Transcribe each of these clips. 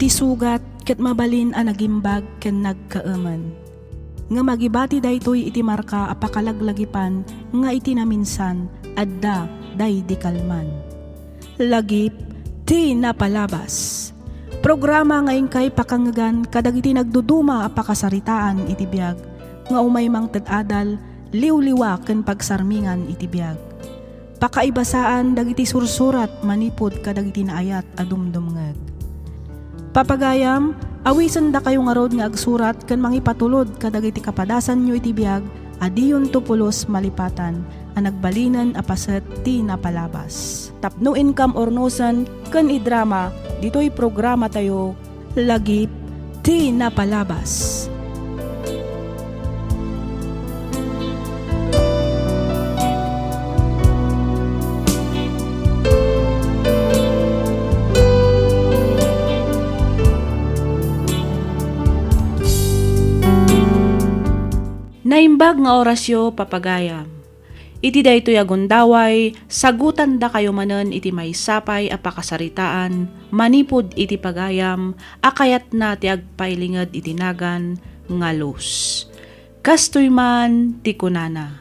iti sugat ket mabalin a nagimbag ken nagkaaman. Nga magibati daytoy iti marka a pakalaglagipan nga iti naminsan adda day di kalman. Lagip ti napalabas. Programa nga ingkay pakangagan kadagiti nagduduma a pakasaritaan iti biag nga umay mang ted-adal liwliwa ken pagsarmingan iti biag. Pakaibasaan dagiti sursurat manipod kadagiti naayat a dumdumngeg. Papagayam, awisan da kayo nga rod nga agsurat ken mangipatulod kadagiti kapadasan nyo iti biag adiyon tupulos malipatan a nagbalinan a paset ti napalabas. Tapno income ornosan ken idrama ditoy programa tayo lagip ti napalabas. Naimbag nga orasyo papagayam. Iti daytoy agundaway, sagutan da kayo manen iti maysapay a pakasaritaan, manipod iti pagayam, akayat na ti agpailinged iti nagan nga los. Kastoy man ti kunana.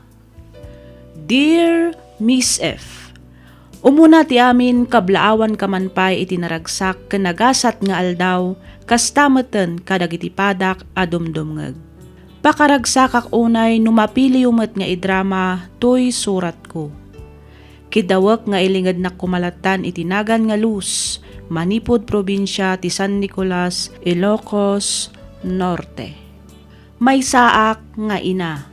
Dear Miss F, umuna ti amin kablaawan kamanpay iti naragsak ken nagasat nga aldaw, kastameten kadagiti padak a dumdumngeg. Pakaragsakak unay numapili umat nga idrama toy surat ko. Kidawak nga ilingad na kumalatan itinagan nga luz, manipod probinsya ti San Nicolas, Ilocos Norte. May saak nga ina.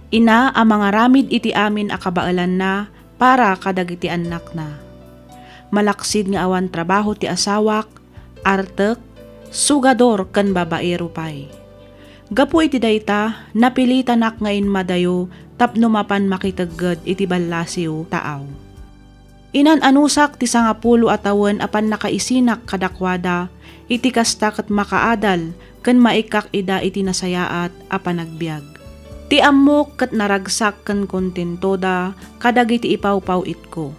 Ina ang mga ramid iti amin akabaalan na para kadagiti anak na. Malaksid nga awan trabaho ti asawak, artek, sugador kan babaero pay. Gapu iti dayta, napilitanak ngayon madayo, tapno mapan makitaggad iti ballasyo taaw. Inan anusak ti 10 atawan apan nakaisinak kadakwada, iti kasta ket makaadal, ken maikak ida iti nasayaat apan nagbiag. Ti ammok ket naragsak ken kontentoda, kadagiti ipawpaw itko.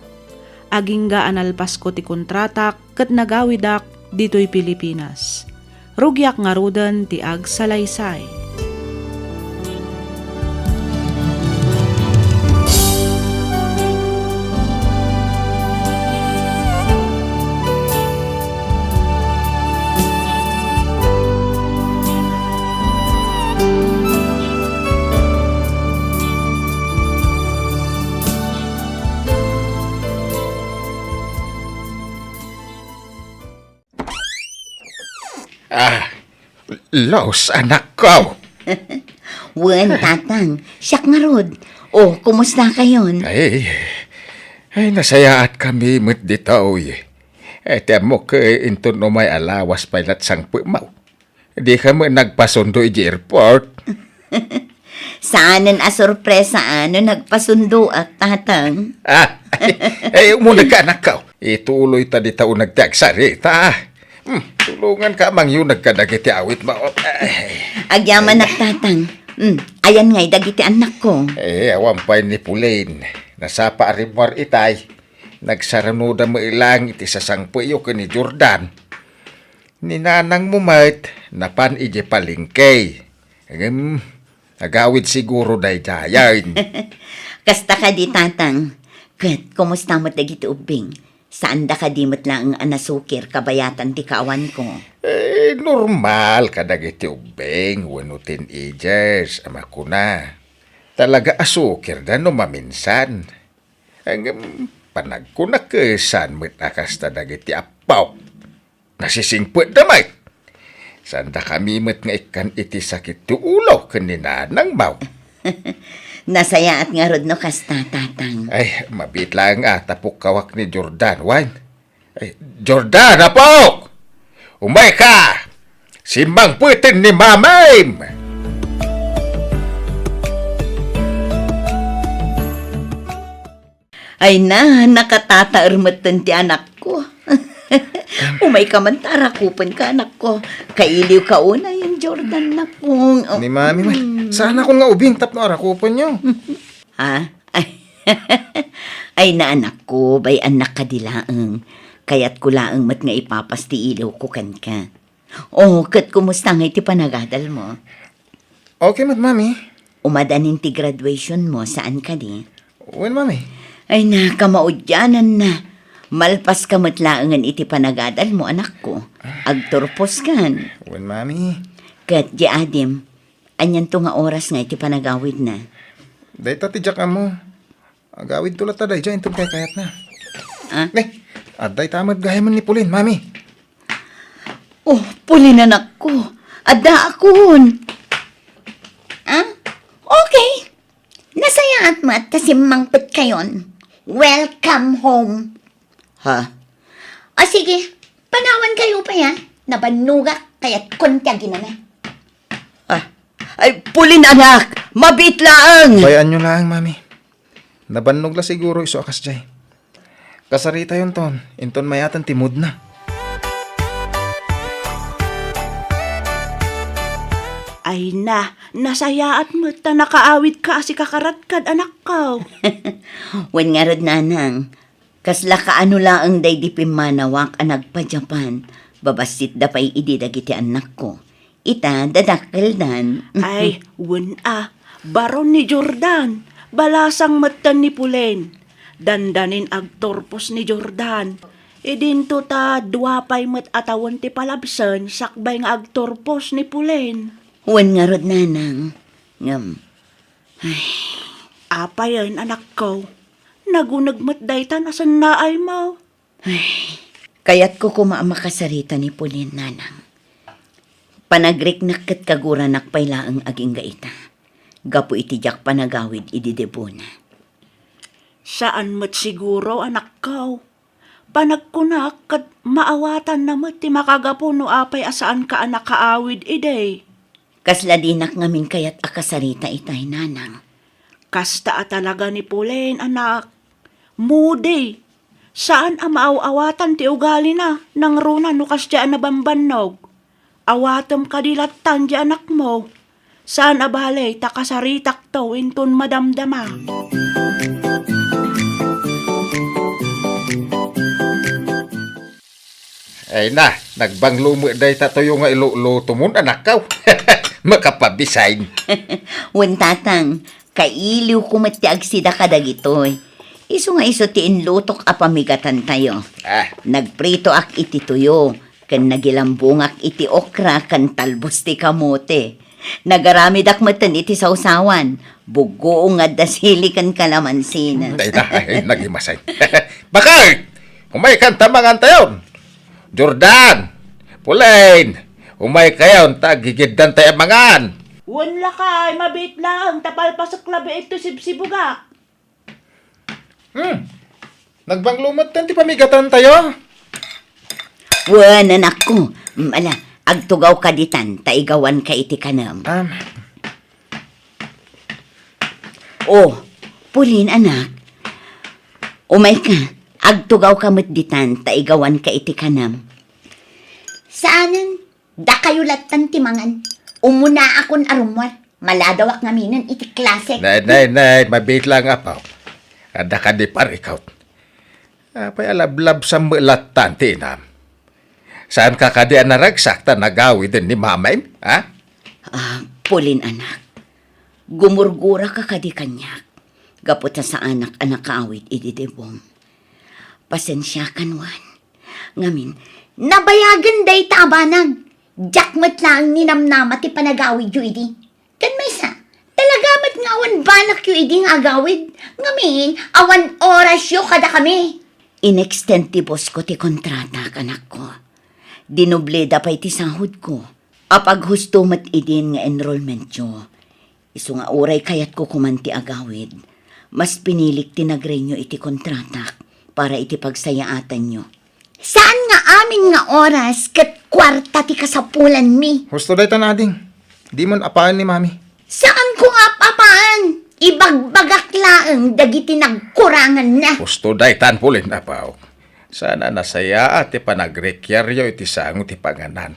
Agingga analpas ko ti kontratak, ket nagawidak ditoy Pilipinas. Rugyak nga rudan ti agsalaysay. Los, anak ko. Wen, tatang. Siyak nga rod. Oh, kumusta kayon? Ay, nasayaat kami met dito. Temo ke intun no may alawas pailat sang pumaw. Di kami nagpasundo iji airport. Saanan a sorpresa nagpasundo at tatang? Muna ka anak ko. Ituloy ta di tao nagtagsarita. Tulungan ka mang yun nagkadagiti awit mo. Agyaman tatang. Ayan nga'y dagiti anak ko. Awampay ni Pulain. Nasapa arimwar itay. Nagsaranuda mo ilang iti sasangpuyo ka ni Jordan. Ninanang mumait, napan ije palingkay. Nagawid siguro day dayan. Kasta ka di tatang. Kat, kumusta mo dagiti ubing? Saan da ka dimot lang ang anasukir kabayatan ti kawan ko? Normal kadagiti ubing, wano teenagers, ama ko na. Talaga asukir da no maminsan. Panag ko na kesan met akas dagiti apaw. Nasisingput damay. Sanda kami met nga ikan iti sakit ti ulo kaninanang baw. Nasaya at nga rod no kasta tatang. Ay, mabit lang tapok kawak ni Jordan, Wan. Ay, Jordan, apok! Umay ka! Simbang putin ni Mamay! Ay nakatataarmatan ti anak ko. Umay ka man tarakupan ka anak ko. Kailiw ka una yung Jordan na kung... Ni Mami, sana ko nga ubing tap na arakupan nyo. Ha? Ay na anak ko, bay anak ka dilaang. Kaya't ko laang mat nga ipapasti ilaw ko kan ka. Oh, kat kumusta nga iti panagadal mo? Okay mat, mami. Umadanin ti graduation mo, saan ka di? When, mami? Ay na, kamaudyanan na. Malpas ka matlaangan iti panagadal mo, anak ko. Agturpos kan. When, mami? Kat di adim, anyan to nga oras nga iti panagawid na. Day tatidyak mo. Agawid tulat taday dyan, itong kayat na. Ah? Ne, aday tamad gaya man ni Pulin, mami. Oh, pulin anak ko. Ada akon. Ah? Okay. Nasayaat mo at tasimangpit kayon. Welcome home. Ha? O sige, panawan kayo pa yan. Nabanugak kaya't kontyagin na na. Ah, ay, pulin anak! Mabit laang! Bayaan nyo lang, mami. Nabannog la siguro iso akas jay. Kasarita yun ton. Inton mayatan timud na. Ay na, nasayaat mo ta nakaawit ka asi kakarat kad anak ko. Wen nga rod nanang, kasla kaano laang day di pimanawak anag pa Japan, babasit da pa'y ididagiti anak ko. Ita, dadakkel dan. Ay, baron ni Jordan, balasang matan ni Pulen. Dandanin agtorpos ni Jordan. Idinto ta duwapay mat atawan ti palabsan sakbay nga agtorpos ni Pulen. Wen nga rod nanang, ngam, Apa yan, anak ko? Nagunagmat daytan asan na ay mo. kayat ko kumamakasarita ni Pulin nanang. Panagriknak kat kaguranak pay laang aging gaita. Gapu itijak panagawid ididebo na. Saan mat siguro, anak ko? Panagkunak kat maawatan na mat ti makagapo no apay asaan ka anak kaawid ide. Kasla dinak ngamin kayat akasarita itay nanang. Kasta talaga ni Pulen, anak. Moody. Saan ang maaawatan ti ugali na nang runa no kasya na bambanog? Awatam kadilatan di anak mo. Saan abalay takasaritak to inton madamdama? Ay na, nagbanglumo day tatoyo nga iluto mo, anak kaw. Makapabisain. Wen tatang, kailiw kumati agsida kadagitoy. Iso nga iso ti inlutok apamigatan tayo. Ah, Nagprito ak iti tuyo, kan nagilambungak iti okra kan talbos ti kamote. Nagaramid ak matan iti sausawan, bugo nga dasili kan kalamansin. day na, ay, nagimasay. Bakit? Umay kan tamangan tayon. Jordan, Pulain, umay kayon, tagigiddan tayo mangan. Wala kay, mabit lang, tapal pa sa klabe ito sibsibuga. Nagbanglumot tan ti pamigatan tayo. Wen anak ko, ala, agtugaw ka ditan, taigawan ka iti kanam. Oh, Pulin anak, umay ka, agtugaw ka matditan, taigawan ka iti kanam. Saanan, da kayo latan timangan. Umuna akon arumwar, maladawak ngaminan iti klase. Nay, mabit lang apaw. Ada ka di par ikaw. Apay alablab sa mulatan, tinam. Saan ka kadi naragsak ta nagawi din ni mamain, ha? Pulin anak, gumurgura ka kadi kanyak. Gaputa sa anak kaawit ididebong. Pasensya kanwan. Ngamin, nabayagan day tabanag. Jakmat lang ninamnama ti panagawid yu idi. Kan may sa, talagamat nga awan banak yu idi nga agawid. Ngamin, awan oras yu kada kami. Inextend ti boss ko ti kontrata, anak ko. Dinobleda pa iti sahod ko. Apag husto mat idin nga enrollment yu. Isu nga oray kayat ko kumanti agawid. Mas pinilik tinagrenyo iti kontrata para iti pagsayaatan nyo. Saan nga amin nga oras kat kwarta ti kasapulan mi? Husto day tan ading. Di man apaan ni mami. Saan ko nga papaan? Ibagbagak laang dagiti nagkurangan na. Husto day tan Pulin apaw. Sana nasaya at ipanagrekyaryo iti sango ti panganan.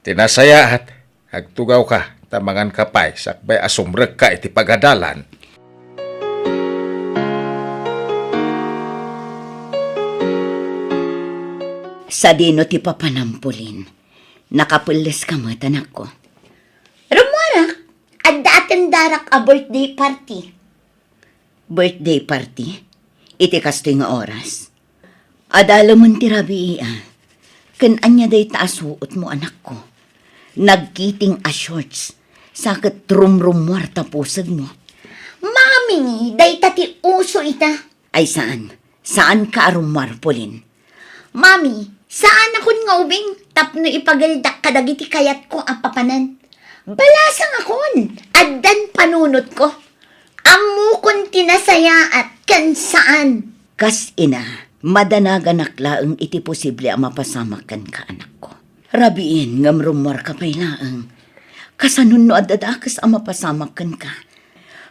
Tinasaya at agtugaw ka, tamangan kapay, sakbay asumrek ka iti pagadalan. Sa dino ti papanampulin, nakapulis ka mo, tanak ko. Rumarak, at dating darak a birthday party. Birthday party? Iti kastoy nga oras. Adala mo ti rabi iya. Kan anya day taasuot mo, anak ko. Nagkiting a shorts. Sakit rum-rumwar tapusag mo. Mami, day tati uso ita. Ay saan? Saan ka arumwar, Pauline? Mami, saan akon nga ubing? Tapno ipagaldak kadagiti kayat ko ang papanan. Balasang akon. Addan panunot ko. Amukon tinasaya at kan saan. Kas ina, madanagan naklaang iti posible ang mapasamakan ka, anak ko. Rabiin, ngamrumwar ka pa'y laang. Kasanun no adadakas ang mapasamakan ka.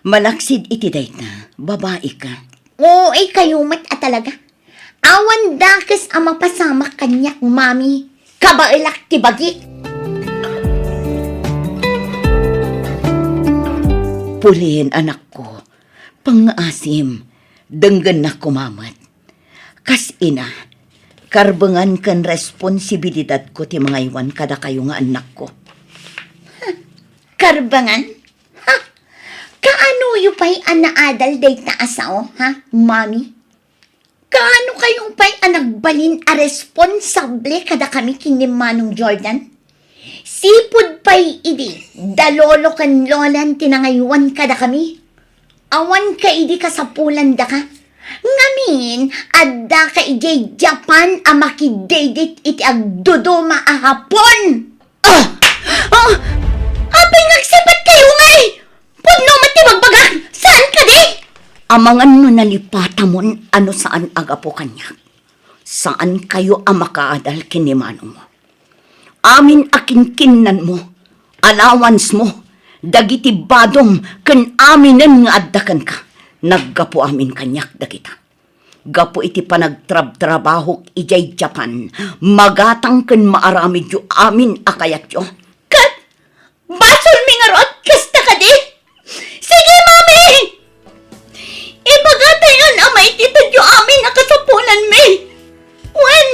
Malaksid iti dayta, babae ka. Oo, ay kayumat at talaga. Awan dakas ang mapasamak kanyak, mami. Kabailak ti bagi. Pulin, anak ko. Pang-asim, denggan na kumamat. Kas ina, karbangan kan responsibilidad ko ti mga iwan kada kayo nga anak ko. Karbangan? Ha? Kaano yu pa'y anaadal day taasao, ha, mami? Kaano kayong pa'y anagbalin a responsable kada kami kini Manong Jordan? Sipod pa'y idi, dalolo kan lolan tinangaywan kada kami. Awan ka idi kasapulan da ka. Ngamin, adda ka ijay Japan a makidedit iti agduduma a hapon. Apay ngagsabat kayo ngay! Pudno matibagbaga! Saan ka di? Amangan no nalipatamon ano saan agapo kanya. Saan kayo ang makaadal kinimano mo? Amin akin kinnan mo, allowance mo, dagiti badom ken aminen nga addakan ka. Naggapo amin kanyak dagita. Gapo iti panagtrab-trabahok ijay Japan, magatang ken maaramid yu amin akayat yu. Kat! Basol mi nga root kasta ka di? Sige, mami! Ibagatayon ang maititad yu amin nakasapunan mi. When?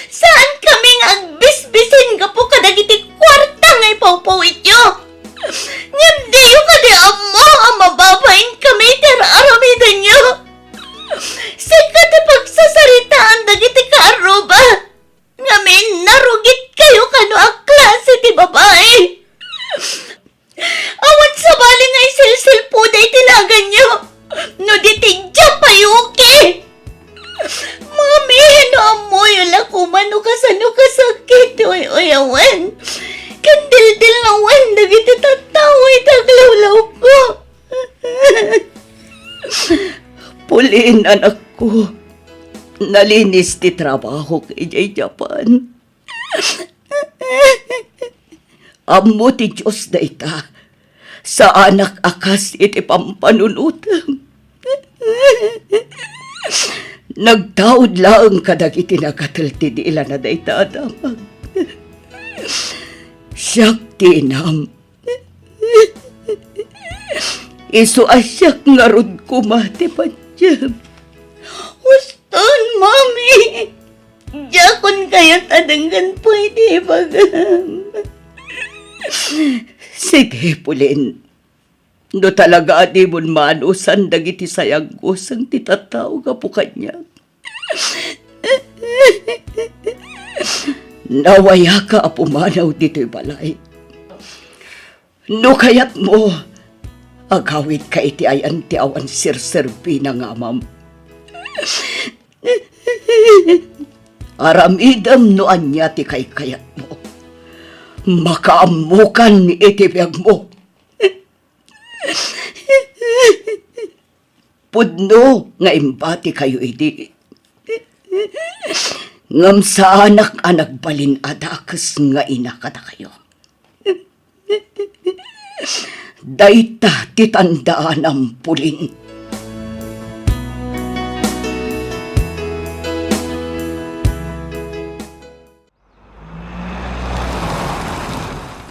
Saan kami nga agbisbisin gapo kadagiti kwarta nga ipawpawit yu? Ngandi yu ka di amo ang mababain kami tira aramidan yu. Sikat pagsasaritaan dagiti kaaruba. Ngamin narugit kayo kano ang klase ti babae. Awan sa bali nga isilsil po day tinagan nyo. No ditigya pa yuki. Mami, no amoy wala kumano kasano kasakit. Uy, awan. Kandil-dil na wan. Dagiti tatawi taglawlaw ko. Pulin, anak ko. Nalinis ti trabaho kay Japan. Amo ti Diyos na ita. Sa anak akas iti pampanunutam. Nagtaod lang kadag iti nakatalti di ila na dayta adamag. Siyak tinam. Isu asyak ngarod kumati padyam. Uston, mami. Jakon kayo tadanggan pwede bagam. Sige, Pulin. No talaga di mo manusan dagiti sayang kusang titataw ka po kanya. Nawaya ka apumanaw dito'y balay. No kayat mo, agawid ka iti ayan ti awan sirserbi na nga, ma'am. Aramidam no anya ti kay kayat mo. Makaamukan iti biyag mo. Pudno nga imbati kayo iti. Ngam sa anak balin adakas nga inakata kayo. Dayta titandaan ang Pulin.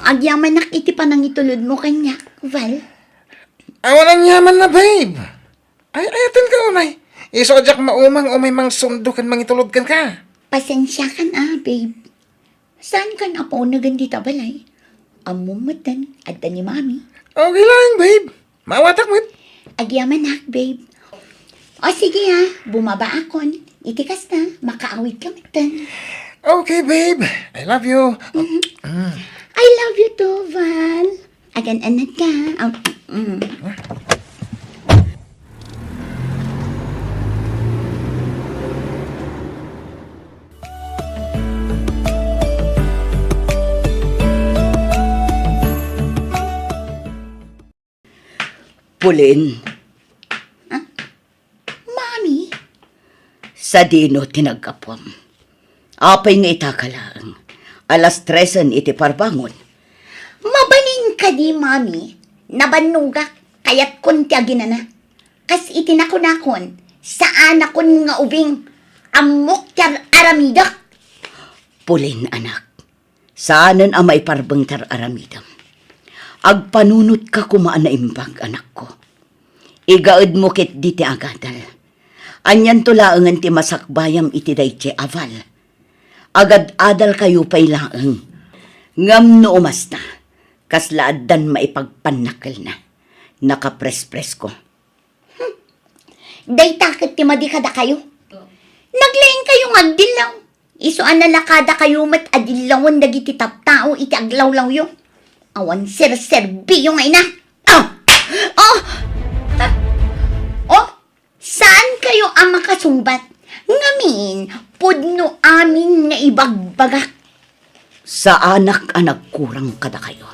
Agyaman nak iti panang itulod mo kanya, Val. Awan ang yaman na, babe. Ay, ayatin ka, umay. Isojak maumang umay mang sundukan mangitulod kan ka. Pasensya ka na, babe. Saan ka na po nagandita balay? Amumatan at ni mami. Okay lang, babe. Mawatak mo. Agyaman hak, babe. O sige ha, bumaba akon. Itikas na, makaawit ka matan. Okay, babe. I love you. I love you too, Val. Agan-anan ka. Pulin, Mami, sa dino tinagkapwam. Apay nga itakalang. Alas 3 iti parbangon. mabanin ka di, Mami. Nabanugak, kayat kun tiagin na. Kas itinakon-akon, sa anakon nga ubing, amok tar aramidak. Pulin, anak. Saanan amay parbang tar aramidam. Agpanunot ka kumaan na imbag, anak ko. Igaad mo kit di ti agadal. Anyan tulaangan ti masakbayam iti dayche aval. Agad-adal kayo pa'y laang. Ngam no umasta. Kaslaadan maipagpanakal na. Nakapres-pres ko. Day takit ti madikada kayo. Naglaing kayo ng agdilaw. Isuan na lakada kayo mat adilawon dagiti taptao iti aglawlaw yo. Awan ser-serbiyo nga ina. Oh! Oh! Oh! Saan kayo ang makasumbat? Ngamin, pudno amin nga ibagbagak. Sa anak kurang kada kayo.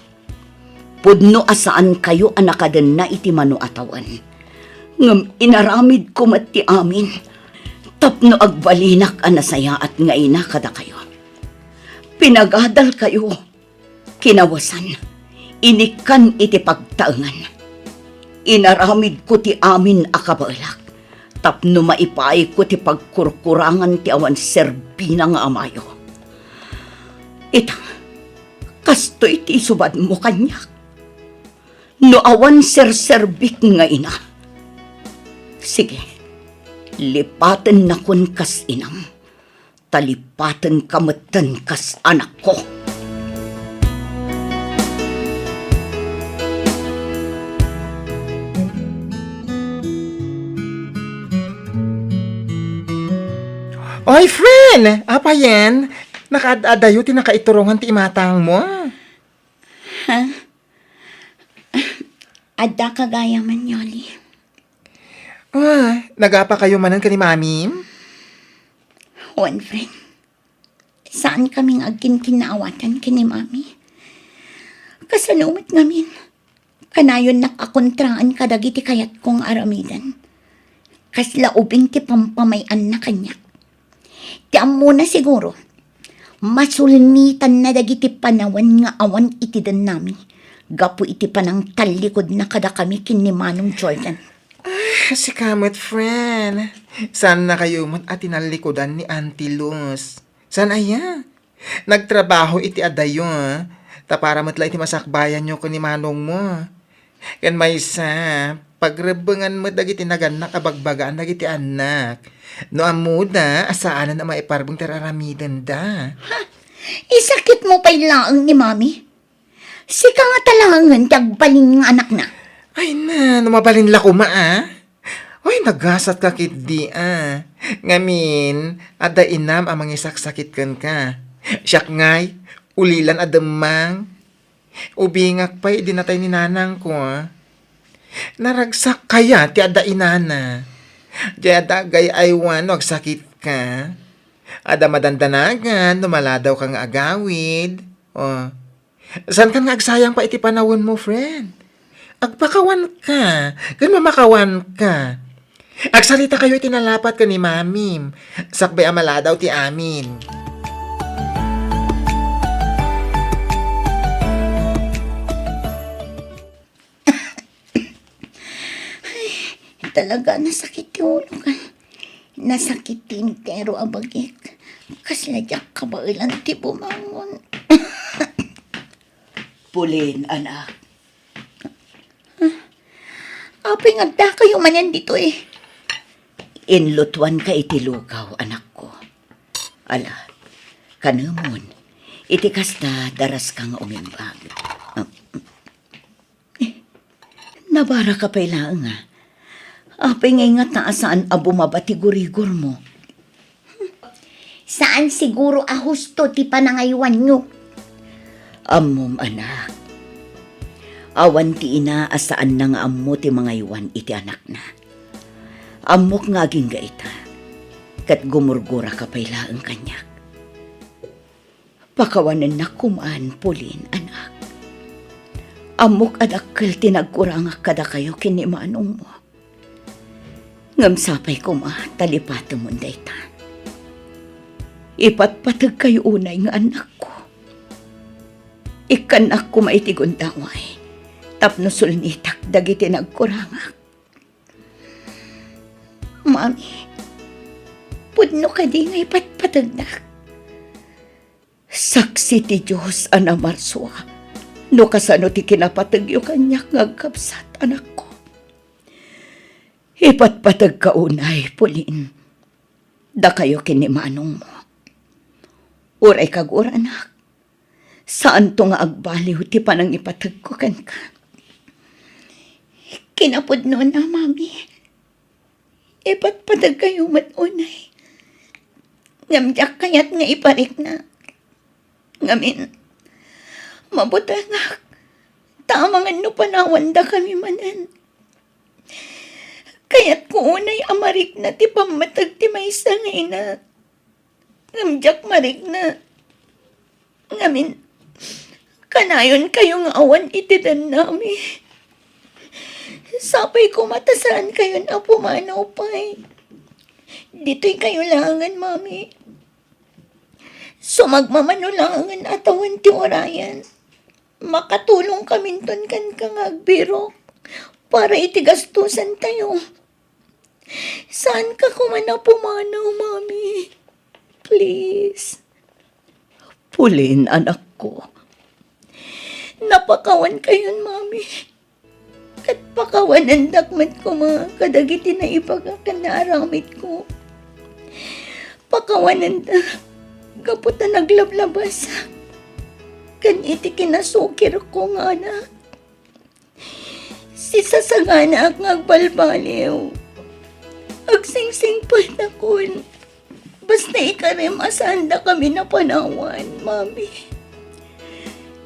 Pudno asaan kayo anakaden na iti mano atawan. Ngam inaramid ko mati amin. Tapno agbalinak anasaya at ngaina kada kayo. Pinagadal kayo. Kinawasan. Inikan iti pagtaengan. Inaramid ko ti amin akabalak. Tapno maipay ko ti pagkurkurangan ti awan serbina nga amayo. Itang, kasto iti subad mo kanyak. No awan serserbik nga ina. Sige, lipaten na kun kas inam. Talipaten kamatan kas anak ko. Oy, friend! Apa yan? Nakaadayo ti nakaiturungan ti imatang mo. Adda kagaya man, Yoli. Nagapa kayo manan ka ni mami? Juan, friend. Saan kaming agkin kinaawatan kini mami? Kasalumit ngamin. Kanayon nakakontraan kadagiti kayat kong aramidan. Kaslaubing ti pampamayan na kanya. Tiam mo na siguro. Masulmitan na dagiti panawan nga awan iti dan nami. Gapo iti panang talikod na kada kami kini Manong Jordan. Si kamot, friend. Saan na kayo mat at tinalikodan ni Auntie Luz? Saan aya? Nagtrabaho iti adayo, tapara matla iti masakbayan nyo ko ni Manong mo. Kan may isa, pagrebengan mo dagiti naganak abagbagaan dagiti anak. No amuda, asaanan na maiparbong teraramidan da. Isakit mo pa'y laang ni mami. Sika nga talangan tagbalin nga anak na. Ay na, numabalin la kuma Ay, nagasat ka kit di Ngamin, ada inam amang isaksakit kan ka. Siyak ngay, ulilan ademang. Ubingak pa, dinatay ni nanang ko Naragsak kaya ti ada inana. Di ada gay aywan, wag sakit ka. Ada madandanagan, numaladaw kang agawid. Saan ka nga agsayang pa iti panawon mo, friend? Agpakawan ka. Gan mamakawan ka. Agsalita kayo itinalapat ka ni mamim. Sakbay amaladaw ti amin. Talaga nasakit yung ulo ka. Nasakit tintero abagik. Kasladyak kabailan ti bumangon. Pulin, anak. Apay nga kayo man yan dito eh. Inlutuan ka iti lugaw, anak ko. Ala, kanamon, iti kasta daras ka nga umimbag. Nabara ka pa ilang nga. Apay ngay nga taasaan a bumabati gurigor mo. Saan siguro ahusto ti panangaywan nyo? Ammom, anak. Awan ti ina asaan na nga ammo ti mga iwan iti anak na. Ammok nga aging gaita. Kat gumurgura ka pa ilaang kanyak. Pakawanan na kumaan, Pauline, anak. Ammok adakkel tinagkurangak kada kayo kinimanong mo. Ngamsapay ko talipato mo dayta. Ipatpatag kayo unay nga anak ko. Ikanak ko maitigon daway. Tapno sulnitak dagiti nagkurangak. Mami, pudno ka di nga ipatpatag na. Saksi ti Diyos, Ana Marsua. No kasano ti kinapatagyo kanyak ngagkapsat, anak ko. Ipatpatag ka unay, Pauline. Da kayo kinimanong mo. Uray kag anak. Saan to nga agbaliw ti panang ipatag ko kan ka? Kinapudno na, Mami. Ipatpatag kayo matunay. Ngamjak kayat nga iparik na. Ngamin, mabuta nga. Tamang ano panawan da kami manan. Kaya't ko unay amarik na ti pamatag ti may sangay na. Ngamjak marik na. Ngamin, kanayon kayong awan itidan nami. Sapay ko matasaan kayo na pumanaw pa'y. Dito'y kayo langan, Mami. Sumagmamanulangan atawan ti orayan. Makatulong kami ton kan kang agbiro para itigastusan tayo. Saan ka kumana pumanaw, Mami? Please. Pauline, anak ko. Napakawan kayon, Mami. At pakawanan dakmat ko mga kadagiti na ipagakan na aramid ko. Pakawanan da, kaputa naglablabas. Kan iti kinasukir ko nga na. Si sasangana ak ngagbalbaliw. Agsingsing pa na kun. Basta ikarim asanda kami na panawan, Mami.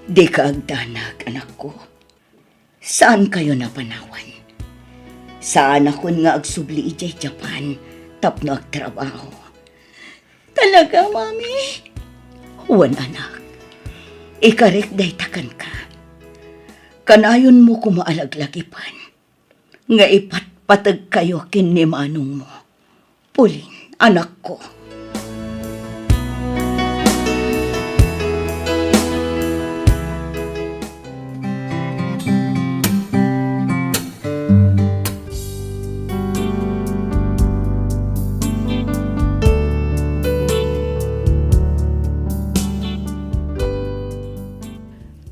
Di ka agdanag, anak ko. Saan kayo napanawan? Saan ako nga agsubli ijay Japan, tapno agtrabaho? Talaga, Mami? Huwan, anak. Ikarik daytakan ka. Kanayon mo kumaalaglagipan. Nga ipatpatag kayo kinimanong mo. Pauline, anak ko.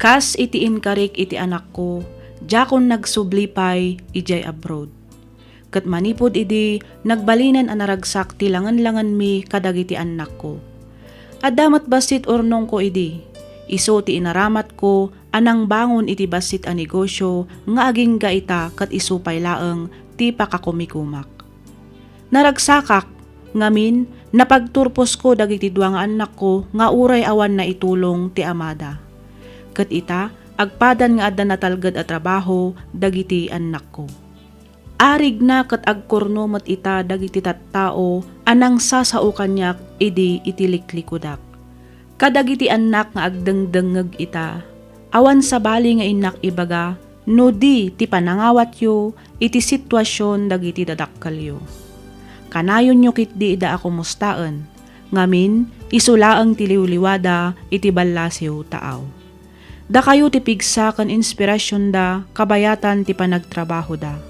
Kas iti inkarik iti anak ko, jakon nagsublipay ijay abroad. Kat manipod idi, nagbalinan anaragsak ti langan-langan mi kadagiti anak ko. Adamat basit ornong ko idi, iso ti inaramat ko, anang bangon iti basit a negosyo, nga aging gaita kat isupay laeng ti pakakumikumak. Naragsakak, ngamin, napagturpos ko dagiti duang anak ko, nga uray awan na itulong ti amada. Kat ita, agpadan nga adda natalgad a trabaho, dagiti anak ko. Arig na kat agkorno mat ita dagiti tattao, anang sasao kanyak, idi itiliklikudak. Kadagiti anak nga agdengdengeg ita, awan sa bali nga inak ibaga, no di ti panangawat yo, iti sitwasyon dagiti dadakkalyo. Kanayon nyo kit di ida ako mustaan, ngamin, isulaang tiliwliwada, iti ballasyo taaw. Da kayo ti pigsa kan inspirasyon da, kabayatan ti panagtrabaho da.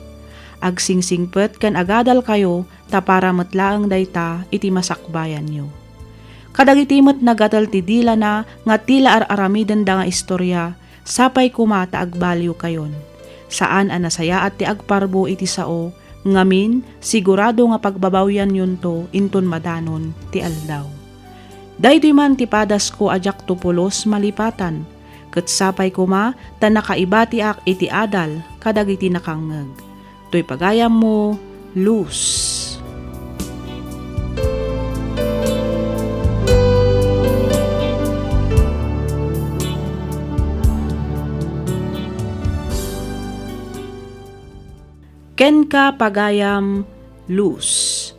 Agsingsingpet kan agadal kayo, ta para matlaang dayta iti masakbayan nyo. Kadagiti met nagatal ti dila na, nga tila aramiden da nga istorya, sapay kumata agbaliw kayon. Saan anasaya at ti agparbo iti sao, ngamin sigurado nga pagbabawyan yun to, inton madanon ti aldaw. Daytoy man ti padas ko ajak tupulos malipatan. Ket sapay ko ma, ta nakaibati ak iti adal, kadagiti nakangeg. Toy pagayam mo, Luz. Ken ka pagayam, Luz.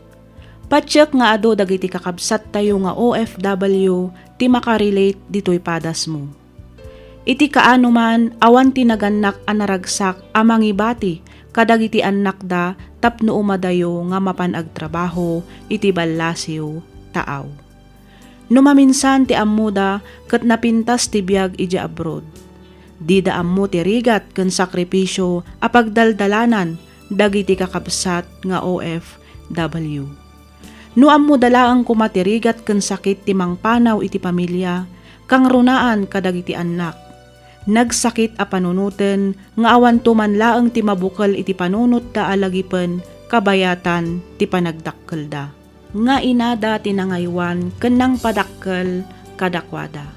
Patsyak nga ado dagiti kakabsat tayo nga OFW ti makarelate ditoy padas mo. Iti kaano man awan tinaganak anaragsak amang ibati kadagiti anak da tapno umadayo nga mapanagtrabaho iti ballasyo taaw. Numaminsan ti ammuda ket napintas ti biag iti abroad. Di da ammo ti rigat ken sakripisyo apagdaldalanan dagiti kakabsat nga OFW. No ammo dalaang kumatirigat ken sakit ti mangpanaw iti pamilya, kang runaan kadagiti anak. Nagsakit a panunuten nga awan tuman laeng ti mabukal iti panunot da alagipen kabayatan ti panagdakkel da. Nga inada tinangaywan ken nang padakkel kadakwada.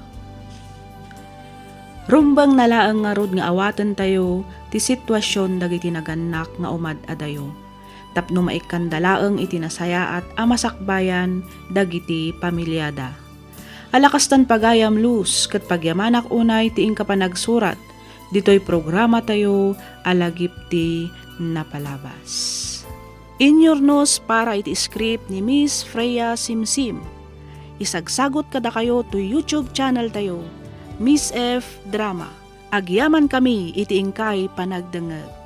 Rumbang nalaang nga rod nga awaten tayo ti sitwasyon dagiti naganak nga umad adayo. Tapno maikan dalaeng iti nasaya at amasakbayan dagiti pamilyada. Alakastan pagayam, Luz, ket pagyamanak unay ti ingka panagsurat. Ditoy programa tayo alagip ti napalabas. Inyornos para iti script ni Miss Freya Simsim. Isagsagot kada kayo to YouTube channel tayo, Miss F Drama. Agyaman kami iti ingkay panagdengeg.